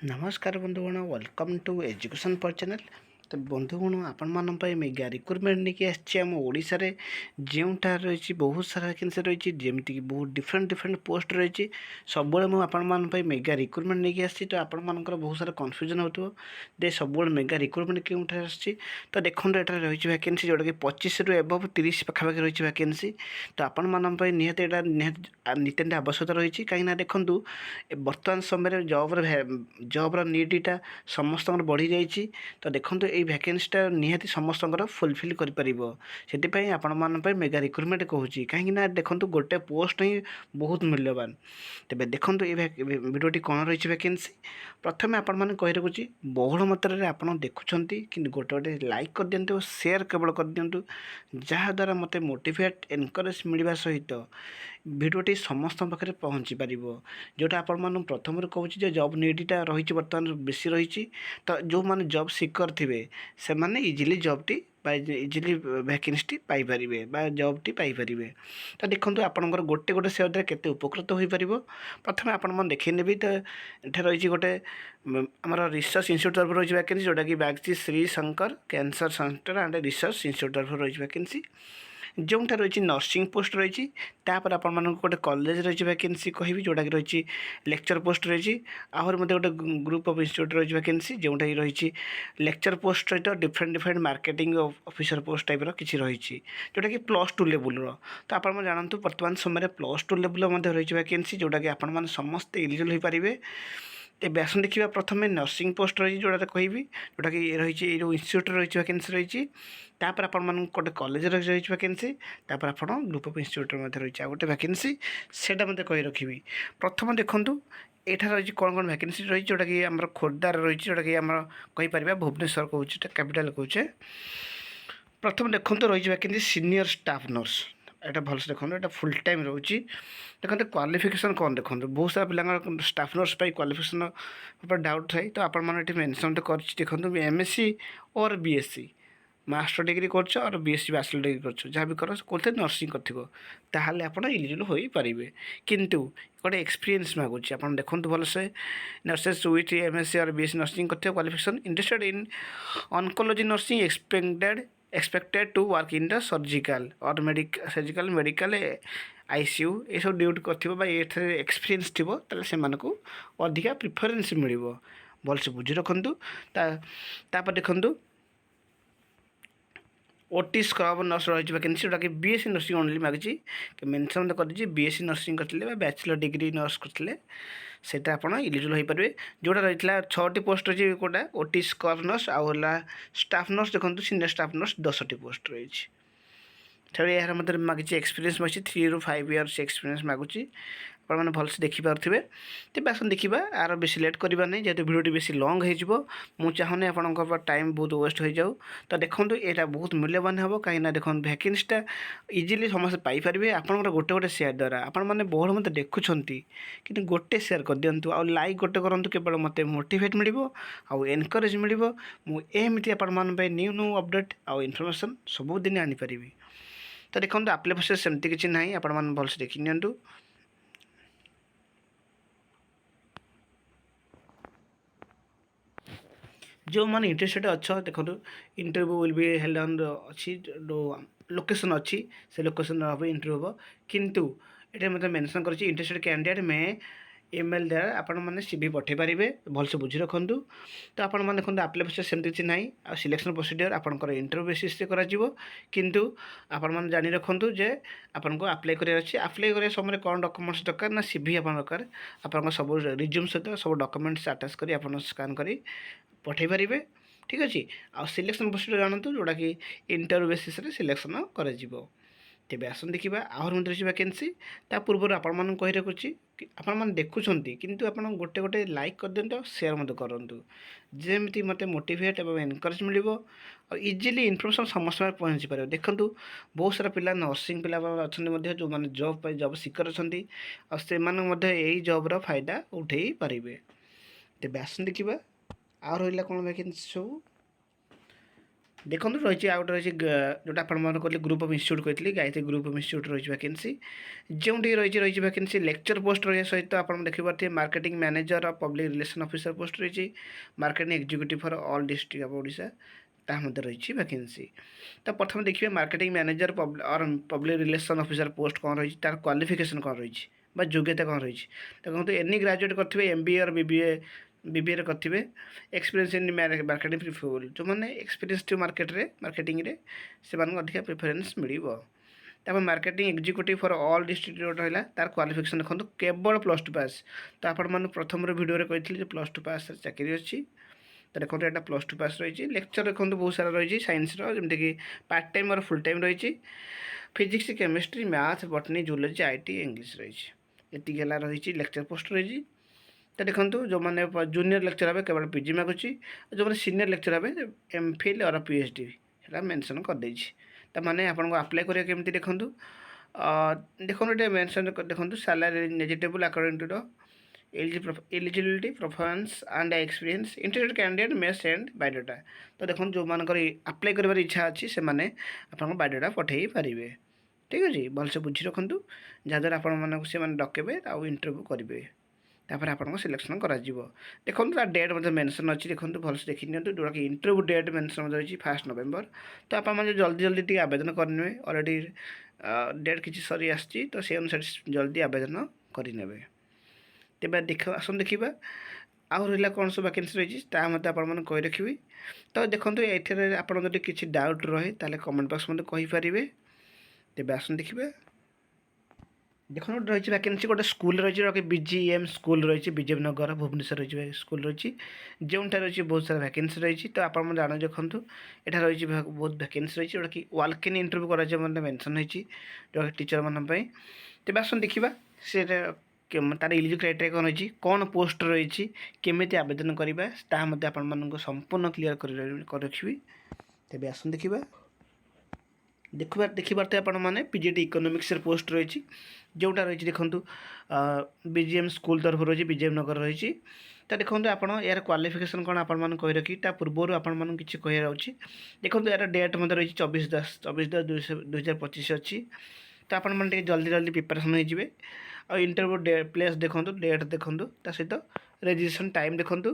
नमस्कार बंधुगण welcome to education पर चैनल। तो बंधुगण आपण मेगा रिक्रुटमेंट नहीं आसी आम ओडिशा रे जोटा रही बहुत सारा वैकेंसी रही जमीक बहुत डिफरेंट डिफरेंट पोस्ट रही सब मुझे मेगा रिक्रुटमेंट नहीं आसी तो आपर बहुत सारा कन्फ्यूजन हो दे सब मेगा रिक्रुटमेंट क्यों आसी। तो देखो ये रही वैकेंसी जोटा कि 25 रु एबव 30 पाखापाखि रही वैकेंसी। तो आपण निहत नित्यान्त आवश्यकता रही कहीं देखूँ बर्तमान समय जब्र नीडटा समस्त बढ़ी जाइए। तो देखो ये वैकेंसीटा निहाती समस्त फुलफिल कर आपण मेगा रिक्रुटमेंट कहूँ कहीं देखो गोटे पोस्ट ही बहुत मूल्यवान। तेज देखो ये भिडियोटी कौन रही वैकेंसी प्रथम आपण कही रखुच्छी बहुल मात्रा में आप देखुं कि गोटे गोटे लाइक कर दिंतु सेयार केवल कर दिंतु जहाद्वारा मत मोटिवेट एनकरेज मिलवा सहित भिडियोटी समस्त पाखे पहुँची पार जोटा आपण प्रथम कहूँ जब नीडटा रही बर्तमान बेसी रही। तो जो मैंने जब सिकर थे से मैंने इजिली जब्टी इजिली वैकेंसी पाइपर जब्टी पाइपर। तो देखो आपंकर गोटे गोटे से केते उपकृत हो पार प्रथम आपण देखने भी। तो ये रही गोटे आम रिसर्च इंस्टीट्यूट तरफ रही वैकेंसी जोटा कि Bagchi Shri Shankar cancer centre and research institute तरफ रही वैकेंसी जोटा रही नर्सिंग पोस्ट रही। तापर आपण गोटे कॉलेज रही वैकेंसी कहि जोटा कि रही लेक्चर पोस्ट रही आहरी गोटे ग्रुप ऑफ इंस्टीट्यूट रही वैकेंसी जोटा कि रही लेक्चर पोस्ट सहित different different marketing officer post type किसी रही जोटा कि +2 लेवल। तो आप जानतु वर्तमान समय +2 लेवल रही वैकेंसी जोटा कि आपण समस्ते एलिजिबल हो पारे। तेज आस देखा प्रथम नर्सिंग पोस्ट रही जोटा कहि जोटा कि रही जो इंस्टीट्यूट रही वैकेंसी रही तापर आपण गोटे कॉलेज रही वैकेंसी तापर आप ग्रुप ऑफ इंस्टीट्यूट रही गोटे वैकेंसी से कही रखी। प्रथम देखूँ यहाँ रही कौन कौन वैकेंसी रही जोटा कि आम खोर्धार रही जोटा कि आम कहीपर भुवनेश्वर कहूँ कैपिटाल कहूचे। प्रथम देखो रही वैकेंसी सीनियर स्टाफ नर्स यहाँ भलसे देखो यहाँ फुल टाइम रोचे। देखते क्वालिफिकेशन कौन देखो बहुत सारा पिला स्टाफ नर्स क्वालिफिकेशन डाउट थाए। तो आपण मैंने मेनसन तो कर देखो MSc और BSc मास्टर डिग्री कर और BSc बैचलर डिग्री कर जहाँ भी कर कौन नर्सिंग कर आप इलिजिबल हो पारे। किंतु गोटे एक्सपीरियंस मागुच आप देखो भलसे नर्सेस विथ MSc और BSc नर्सिंग कर qualification interested in oncology nursing expected to work in the surgical और सर्जिकल मेडिकल ICU ये सब ड्यूटी कर एक्सपीरियंस थी से अधिका प्रिफरेन्स मिल भलसे बुझी रखु। देखु OT स्क्रब नर्स रही वैकेंसी जोटा कि BSc नर्सिंग ओनली मागिची मेनसन तो कर BSc नर्सिंग करते बैचलर डिग्री नर्स करते सेटा आप इलिजिबल हो पारे। जोटा रही 6टी पोस्ट रही कोटा OT स्क्रब नर्स आउला स्टाफ नर्स देखो सीनियर स्टाफ नर्स 10टी पोस्ट रही। छाड़ी यार मतलब मागिची एक्सपीरियंस मागी 3 ରୁ 5 इयर्स एक्सपीरियंस मागुची आपने भलसे देखिपे। तेज आस देखा आर बेस लेट करवा नहीं जेहतु भिडियोटी बेस लंग हो मुझे चाहूनी आप टाइम बहुत वेस्ट हो जाऊ। तो देखो यहाँ बहुत मूल्यवान हम कहीं देखो वैकेंसीटा इजिली समस्त पाइपर आपंकर गोटे गोटे सेयार द्वारा आपने बहुत मत देखुं कि गोटे सेयार कर दिंतु आ लाइक गोटे करूँ केवल मत मोटिवेट मिल आउ एनकरेज मिल मुझे आपण न्यू न्यू अपडेट आउ इनफर्मेशन सबुदिन आनीपारि। तो देखो आप्लाय प्रोसेस सेमती किसी ना आपण भलसे देखी नियंतु। जो मैंने इंटरेस्टेड अच्छा देखो interview will be held on अच्छी लोकेशन अच्छी से लोकेशन हम इंटरव्यू हम किंतु ये मतलब मेंशन कर इंटरेस्टेड कैंडिडेट में ईमेल द्वारा आपण मैंने CV पठे पारे भलसे बुझी रखु। तो आपण मैंने देखो आप्लाय प्रोसेस सेमती किसी ना आ सिलेक्शन प्रोसीडियर आपंकर इंटरव्यू बेसिस से किंतु आपण मैंने जानी रखु जे आपको आप्लाय कर आप्लाय कर समय कौन डॉक्यूमेंट्स दरकार ना CV आप दरकार आप सब रिज्यूम सहित सब डॉक्यूमेंट्स अटैच कर स्कान कर पठे पारे। ठीक अच्छे आ सिलेक्शन प्रोसीडियर जानतु जोटा कि इंटरव्यू बेसिस सिलेक्शन कर तेज आसन देखा आहरी मत रही वैकेंसी ता पूर्व आपण कही रखुच्छी आपण देखुं किंतु आप गोटे गोटे लाइक कर दिंतु सेयार मत करूँ जमी मत मोटिवेट और एनकरेज मिल इजिली इनफर्मेशन समस्त पहुँची पार। देखूँ बहुत सारा पिला नर्सिंग पिला अच्छा जो मैंने जब सिकर अच्छा से जब्र फायदा उठे पारे। तेज आसन देखा आ रहा कौन वैकेंसी सब ଦେଖନ୍ତୁ ରହିଛି ଆଉ ଗୋଟେ ରହିଛି ଯେଉଁଟା ଆପଣମାନେ କହିଲେ ଗ୍ରୁପ୍ ଅଫ୍ ଇନଷ୍ଟିଚ୍ୟୁଟ୍ କହିଥିଲି ଗାୟତ୍ରୀ ଗ୍ରୁପ୍ ଅଫ୍ ଇନଷ୍ଟିଚ୍ୟୁଟ୍ ରହିଛି ଭ୍ୟାକେନ୍ସି ଯେଉଁଠି ରହିଛି ଭ୍ୟାକେନ୍ସି ଲେକ୍ଚର ପୋଷ୍ଟ ରହିବା ସହିତ ଆପଣ ଦେଖିପାରୁଥିବେ marketing manager public relation officer post ରହିଛି marketing executive for all district of Odisha ତାହା ମଧ୍ୟ ରହିଛି ଭ୍ୟାକେନ୍ସି। ତ ପ୍ରଥମେ ଦେଖିବେ marketing manager public relation officer post କ'ଣ ରହିଛି ତାର କ୍ୱାଲିଫିକେସନ୍ କ'ଣ ରହିଛି ବା ଯୋଗ୍ୟତା କ'ଣ ରହିଛି। ଦେଖନ୍ତୁ ଏନି ଗ୍ରାଜୁଏଟ୍ କରିଥିବେ MBA ଅର୍ BBAରେ କରିଥିବେ ଏକ୍ସପିରିଏନ୍ସ ଇନ୍ ମାର୍କେଟିଂ ପ୍ରିଫରେବୁଲ୍ ଯେଉଁମାନେ ଏକ୍ସପିରିଏନ୍ସ ଥିବ ମାର୍କେଟିଂରେ ସେମାନଙ୍କୁ ଅଧିକା ପ୍ରିଫରେନ୍ସ ମିଳିବ। ତାପରେ marketing executive for all district ଯେଉଁଟା ରହିଲା ତାର କ୍ୱାଲିଫିକେସନ୍ ଦେଖନ୍ତୁ କେବଳ +2 ପାସ୍। ତ ଆପଣମାନେ ପ୍ରଥମର ଭିଡ଼ିଓରେ କହିଥିଲି ଯେ +2 ପାସ୍ରେ ଚାକିରି ଅଛି। ତ ଦେଖନ୍ତୁ ଏଇଟା +2 ପାସ୍ ରହିଛି। ଲେକ୍ଚର ଦେଖନ୍ତୁ ବହୁତ ସାରା ରହିଛି ସାଇନ୍ସର ଯେମିତିକି ପାର୍ଟ ଟାଇମ୍ ଅର୍ ଫୁଲ୍ ଟାଇମ୍ ରହିଛି। Physics chemistry math botany zoology IT English ରହିଛି। ଏତିକି ହେଲା ରହିଛି ଲେକ୍ଚର ପୋଷ୍ଟ ରହିଛି। ତ ଦେଖନ୍ତୁ ଯେଉଁମାନେ ଜୁନିୟର ଲେକ୍ଚର ହେବେ କେବଳ PG ମାଗୁଛି ଯେଉଁମାନେ ସିନିୟର ଲେକ୍ଚର ହେବେ MPhil ଅର୍ PhD ସେଇଟା ମେନସନ୍ କରିଦେଇଛି। ତାମାନେ ଆପଣଙ୍କୁ ଆପ୍ଲାଏ କରିବା କେମିତି ଦେଖନ୍ତୁ ଦେଖନ୍ତୁ ଏଠି ମେନସନ୍ ଦେଖନ୍ତୁ salary negotiable according to the eligibility performance and experience interested candidate may send biodata. ତ ଦେଖନ୍ତୁ ଯେଉଁମାନଙ୍କର ଆପ୍ଲାଏ କରିବାର ଇଚ୍ଛା ଅଛି ସେମାନେ ଆପଣଙ୍କ ବାୟୋଡାଟା ପଠାଇ ପାରିବେ। ଠିକ୍ ଅଛି ଭଲସେ ବୁଝି ରଖନ୍ତୁ ଯାହାଦ୍ୱାରା ଆପଣମାନଙ୍କୁ ସେମାନେ ଡକେଇବେ ଆଉ ଇଣ୍ଟରଭ୍ୟୁ କରିବେ ତାପରେ ଆପଣଙ୍କ ସିଲେକ୍ସନ୍ କରାଯିବ। ଦେଖନ୍ତୁ ତା ଡେଟ୍ ମଧ୍ୟ ମେନସନ୍ ଅଛି ଦେଖନ୍ତୁ ଭଲସେ ଦେଖି ନିଅନ୍ତୁ ଯେଉଁଟାକି ଇଣ୍ଟରଭ୍ୟୁ ଡେଟ୍ ମେନସନ୍ ମଧ୍ୟ ରହିଛି 1 ନଭେମ୍ବର। ତ ଆପଣମାନେ ଜଲ୍ଦି ଟିକେ ଆବେଦନ କରିନେବେ ଅଲରେଡ଼ି ଡେଟ୍ କିଛି ସରି ଆସିଛି ତ ସେ ଅନୁସାରେ ଜଲ୍ଦି ଆବେଦନ କରିନେବେ। ତେବେ ଆସନ୍ତୁ ଦେଖିବା ଆଉ ରହିଲା କ'ଣ ସବୁ ଭ୍ୟାକେନ୍ସି ରହିଛି ତାହା ମଧ୍ୟ ଆପଣମାନେ କହି ରଖିବି। ତ ଦେଖନ୍ତୁ ଏଥିରେ ଆପଣ ଯଦି କିଛି ଡାଉଟ୍ ରହେ ତାହେଲେ କମେଣ୍ଟ ବକ୍ସ ମଧ୍ୟ କହିପାରିବେ। ତେବେ ଆସନ୍ତୁ ଦେଖିବା ଦେଖନ୍ତୁ ରହିଛି ଭ୍ୟାକେନ୍ସି ଗୋଟେ ସ୍କୁଲ ରହିଛି BGM ସ୍କୁଲ ରହିଛି ବିଜେପି ନଗର ଭୁବନେଶ୍ୱର ରହିଛି ସ୍କୁଲ ରହିଛି ଯେଉଁଠାରେ ରହିଛି ବହୁତ ସାରା ଭ୍ୟାକେନ୍ସି ରହିଛି। ତ ଆପଣମାନେ ଜାଣି ଦେଖନ୍ତୁ ଏଠାରେ ରହିଛି ବହୁତ ଭ୍ୟାକେନ୍ସି ରହିଛି ଯେଉଁଟାକି ୱାକ୍ ଇନ୍ ଇଣ୍ଟରଭ୍ୟୁ କରାଯିବ ମଧ୍ୟ ମେନସନ୍ ହେଇଛି ଯେଉଁଟାକି ଟିଚରମାନଙ୍କ ପାଇଁ। ତେବେ ଆସନ୍ତୁ ଦେଖିବା ସେଇଟା ତାର ଇଲିଜିବଲ୍ କ୍ରାଇଟେରିଆ କ'ଣ ରହିଛି କ'ଣ ପୋଷ୍ଟ ରହିଛି କେମିତି ଆବେଦନ କରିବା ତାହା ମଧ୍ୟ ଆପଣମାନଙ୍କୁ ସମ୍ପୂର୍ଣ୍ଣ କ୍ଲିୟର କରି ରଖିବି। ତେବେ ଆସନ୍ତୁ ଦେଖିପାରୁଥିବେ ଆପଣମାନେ PGT ଇକୋନୋମିକ୍ସରେ ପୋଷ୍ଟ ରହିଛି ଯେଉଁଟା ରହିଛି ଦେଖନ୍ତୁ BGM ସ୍କୁଲ ତରଫରୁ ରହିଛି ବିଜେପି ନଗର ରହିଛି। ତ ଦେଖନ୍ତୁ ଆପଣ ଏହାର କ୍ୱାଲିଫିକେସନ୍ କ'ଣ ଆପଣମାନଙ୍କୁ କହି ରଖି ତା ପୂର୍ବରୁ ଆପଣମାନଙ୍କୁ କିଛି କହିବାର ଅଛି। ଦେଖନ୍ତୁ ଏହାର ଡେଟ୍ ମଧ୍ୟ ରହିଛି 24/10/2025 ଅଛି। ତ ଆପଣମାନେ ଟିକେ ଜଲ୍ଦି ପ୍ରିପାରେସନ୍ ହୋଇଯିବେ ଆଉ ଇଣ୍ଟରଭ୍ୟୁ ପ୍ଲେସ୍ ଦେଖନ୍ତୁ ଡେଟ୍ ଦେଖନ୍ତୁ ତା ସହିତ ରେଜିଷ୍ଟ୍ରେସନ୍ ଟାଇମ୍ ଦେଖନ୍ତୁ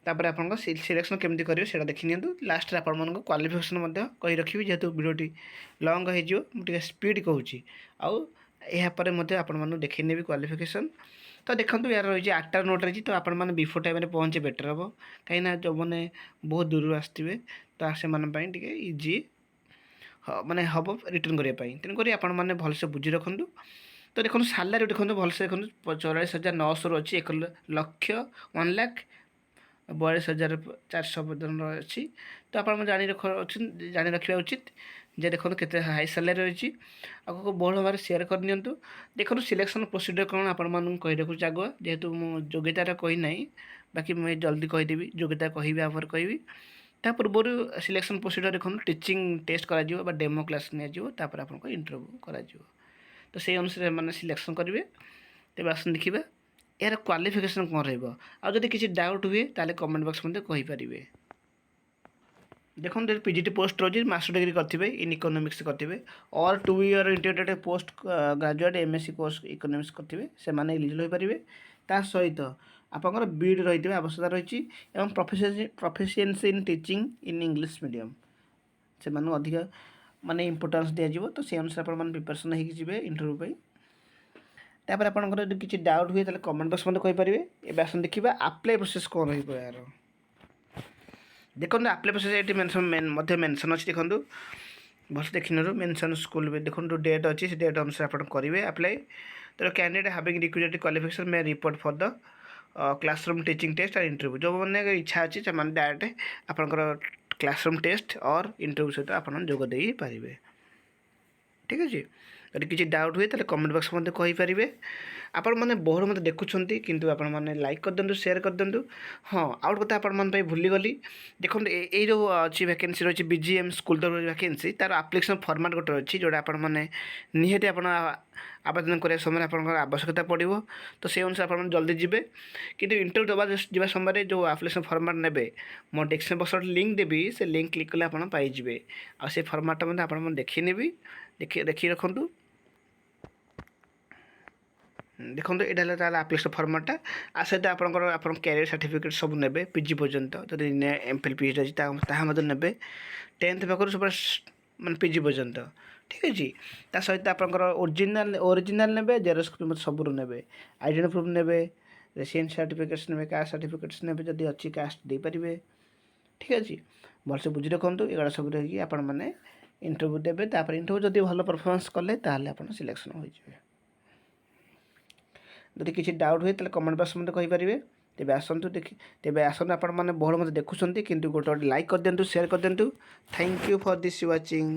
ତାପରେ ଆପଣଙ୍କ ସିଲେକ୍ସନ୍ କେମିତି କରିବେ ସେଇଟା ଦେଖି ନିଅନ୍ତୁ। ଲାଷ୍ଟରେ ଆପଣମାନଙ୍କୁ କ୍ୱାଲିଫିକେସନ୍ ମଧ୍ୟ କହି ରଖିବି ଯେହେତୁ ଭିଡ଼ିଓଟି ଲଙ୍ଗ୍ ହେଇଯିବ ମୁଁ ଟିକେ ସ୍ପିଡ଼ କହୁଛି ଆଉ ଏହାପରେ ମଧ୍ୟ ଆପଣମାନଙ୍କୁ ଦେଖାଇ ନେବି କ୍ୱାଲିଫିକେସନ୍। ତ ଦେଖନ୍ତୁ ଏହାର ରହିଛି 8ଟା ନୋଟ୍ ରହିଛି ତ ଆପଣମାନେ ବିଫୋର୍ ଟାଇମ୍ରେ ପହଞ୍ଚିଲେ ବେଟର୍ ହେବ କାହିଁକିନା ଯେଉଁମାନେ ବହୁତ ଦୂରରୁ ଆସିଥିବେ ତ ସେମାନଙ୍କ ପାଇଁ ଟିକେ ଇଜି ମାନେ ହେବ ରିଟର୍ନ କରିବା ପାଇଁ ତେଣୁକରି ଆପଣମାନେ ଭଲସେ ବୁଝି ରଖନ୍ତୁ। ତ ଦେଖନ୍ତୁ ସାଲାରୀ ଦେଖନ୍ତୁ ଭଲସେ ଦେଖନ୍ତୁ 44,900 ଅଛି 1,42,400 ପର୍ଯ୍ୟନ୍ତ ଅଛି। ତ ଆପଣ ଜାଣି ରଖିବା ଉଚିତ ଯେ ଦେଖନ୍ତୁ କେତେ ହାଇ ସାଲାରୀ ରହିଛି ଆଗକୁ ବହୁଳ ଭାବରେ ସେୟାର କରିନିଅନ୍ତୁ। ଦେଖନ୍ତୁ ସିଲେକ୍ସନ୍ ପ୍ରୋସିଡ଼ିଓର କ'ଣ ଆପଣମାନଙ୍କୁ କହି ରଖୁଛି ଆଗୁଆ ଯେହେତୁ ମୁଁ ଯୋଗ୍ୟତାର କହିନାହିଁ ବାକି ମୁଁ ଜଲ୍ଦି କହିଦେବି ଯୋଗ୍ୟତା କହିବି ଆପରେ କହିବି। ତା ପୂର୍ବରୁ ସିଲେକ୍ସନ୍ ପ୍ରୋସିଡ଼ିଓର ଦେଖନ୍ତୁ ଟିଚିଂ ଟେଷ୍ଟ କରାଯିବ ବା ଡେମୋ କ୍ଲାସ୍ ନିଆଯିବ ତାପରେ ଆପଣଙ୍କ ଇଣ୍ଟରଭ୍ୟୁ କରାଯିବ। ତ ସେଇ ଅନୁସାରେ ସେମାନେ ସିଲେକ୍ସନ୍ କରିବେ। ତେବେ ଆସନ୍ତୁ ଦେଖିବା ଏହାର କ୍ୱାଲିଫିକେସନ୍ କ'ଣ ରହିବ ଆଉ ଯଦି କିଛି ଡାଉଟ୍ ହୁଏ ତାହେଲେ କମେଣ୍ଟ ବକ୍ସ ମଧ୍ୟ କହିପାରିବେ। ଦେଖନ୍ତୁ PGT ପୋଷ୍ଟ ରହିଛି ମାଷ୍ଟର ଡିଗ୍ରୀ କରିଥିବେ ଇନ୍ ଇକୋନୋମିକ୍ସ କରିଥିବେ ଅର୍ 2 year integrated post graduate MSc course economics କରିଥିବେ ସେମାନେ ଏଲିଜିବଲ୍ ହୋଇପାରିବେ। ତା ସହିତ ଆପଣଙ୍କର BEd ରହିଥିବା ଆବଶ୍ୟକତା ରହିଛି ଏବଂ proficiency in teaching in English medium ସେମାନଙ୍କୁ ଅଧିକ ମାନେ ଇମ୍ପୋର୍ଟାନ୍ସ ଦିଆଯିବ। ତ ସେ ଅନୁସାରେ ଆପଣମାନେ ପ୍ରିପାରେସନ୍ ହେଇକି ଯିବେ ଇଣ୍ଟରଭ୍ୟୁ ପାଇଁ। ତାପରେ ଆପଣଙ୍କର ଯଦି କିଛି ଡାଉଟ୍ ହୁଏ ତାହେଲେ କମେଣ୍ଟ ବକ୍ସ ମଧ୍ୟ କହିପାରିବେ। ଏବେ ଆସନ୍ତୁ ଦେଖିବା ଆପ୍ଲାଏ ପ୍ରୋସେସ୍ କ'ଣ ରହିବ ଏହାର। ଦେଖନ୍ତୁ ଆପ୍ଲାଏ ପ୍ରୋସେସ୍ ଏଠି ମଧ୍ୟ ମେନସନ୍ ଅଛି ଦେଖନ୍ତୁ ଭଲସେ ଦେଖିନିଅନ୍ତୁ ମେନସନ୍ ସ୍କୁଲ ଦେଖନ୍ତୁ ଡେଟ୍ ଅଛି ସେ ଡେଟ୍ ଅନୁସାରେ ଆପଣ କରିବେ ଆପ୍ଲାଏ। ତ candidate having requisite qualification may report for the classroom teaching test or interview ଯେଉଁମାନେ ଇଚ୍ଛା ଅଛି ସେମାନେ ଡାଇରେକ୍ଟ ଆପଣଙ୍କର କ୍ଲାସରୁମ୍ ଟେଷ୍ଟ ଅର୍ ଇଣ୍ଟରଭ୍ୟୁ ସହିତ ଆପଣ ଯୋଗ ଦେଇପାରିବେ। ଠିକ୍ ଅଛି ଯଦି କିଛି ଡାଉଟ୍ ହୁଏ ତାହେଲେ କମେଣ୍ଟ ବକ୍ସ ମଧ୍ୟ କହିପାରିବେ। ଆପଣମାନେ ବହୁଳ ମୋତେ ଦେଖୁଛନ୍ତି କିନ୍ତୁ ଆପଣମାନେ ଲାଇକ୍ କରିଦିଅନ୍ତୁ ସେୟାର କରିଦିଅନ୍ତୁ। ହଁ ଆଉ ଗୋଟେ କଥା ଆପଣମାନଙ୍କ ପାଇଁ ଭୁଲିଗଲି, ଦେଖନ୍ତୁ ଏଇ ଯେଉଁ ଅଛି ଭ୍ୟାକେନ୍ସି ରହିଛି BGM ସ୍କୁଲ ତରଫରୁ ଭ୍ୟାକେନ୍ସି, ତା'ର ଆପ୍ଲିକେସନ୍ ଫର୍ମାଟ୍ ଗୋଟେ ଅଛି ଯେଉଁଟା ଆପଣମାନେ ନିହାତି ଆପଣ ଆବେଦନ କରିବା ସମୟରେ ଆପଣଙ୍କର ଆବଶ୍ୟକତା ପଡ଼ିବ। ତ ସେଇ ଅନୁସାରେ ଆପଣମାନେ ଜଲ୍ଦି ଯିବେ। କିନ୍ତୁ ଇଣ୍ଟରଭ୍ୟୁ ଦେବା ଯିବା ସମୟରେ ଯେଉଁ ଆପ୍ଲିକେସନ୍ ଫର୍ମାଟ୍ ନେବେ, ମୋ ଡେସ୍କ୍ରିପସନ୍ ବକ୍ସରେ ଲିଙ୍କ୍ ଦେବି, ସେ ଲିଙ୍କ୍ କ୍ଲିକ୍ କଲେ ଆପଣ ପାଇଯିବେ। ଆଉ ସେ ଫର୍ମାଟ୍ଟା ମଧ୍ୟ ଆପଣମାନେ ଦେଖି ନେବି, ଦେଖି ରଖନ୍ତୁ। ଦେଖନ୍ତୁ ଏଇଟା ହେଲା ତାହେଲେ ଆପ୍ଲିକେସନ୍ ଫର୍ମାଟ୍ଟା। ଆ ସହିତ ଆପଣଙ୍କର କ୍ୟାରିୟର ସାର୍ଟିଫିକେଟ୍ ସବୁ ନେବେ, PG ପର୍ଯ୍ୟନ୍ତ ଯଦି MPhil PhD ଅଛି ତାହା ମଧ୍ୟ ନେବେ। 10th ପାଖରୁ ସବୁ ମାନେ PG ପର୍ଯ୍ୟନ୍ତ, ଠିକ୍ ଅଛି। ତା ସହିତ ଆପଣଙ୍କର ଓରିଜିନାଲ୍ ନେବେ, ଜେରକ୍ସ କପି ସବୁରୁ ନେବେ। ଆଇଡେଣ୍ଟି ପ୍ରୁଫ୍ ନେବେ, ରେସିଡେନ୍ସ ସାର୍ଟିଫିକେଟ୍ସ ନେବେ, କାଷ୍ଟ ସାର୍ଟିଫିକେଟ୍ସ ନେବେ, ଯଦି ଅଛି କାଷ୍ଟ ଦେଇପାରିବେ, ଠିକ୍ ଅଛି। ଭଲସେ ବୁଝି ରଖନ୍ତୁ। ଏଗୁଡ଼ା ସବୁ ରହିକି ଆପଣମାନେ ଇଣ୍ଟରଭ୍ୟୁ ଦେବେ। ତାପରେ ଇଣ୍ଟରଭ୍ୟୁ ଯଦି ଭଲ ପରଫର୍ମାନ୍ସ କଲେ ତାହେଲେ ଆପଣ ସିଲେକ୍ସନ୍ ହୋଇଯିବେ। ଯଦି କିଛି ଡାଉଟ୍ ହୁଏ ତାହେଲେ କମେଣ୍ଟ ବକ୍ସ ମୋତେ କହିପାରିବେ। ତେବେ ଆସନ୍ତୁ ଆପଣମାନେ ବହୁଳ ମୋତେ ଦେଖୁଛନ୍ତି କିନ୍ତୁ ଗୋଟେ ଲାଇକ୍ କରିଦିଅନ୍ତୁ, ସେୟାର କରିଦିଅନ୍ତୁ। Thank you for this watching.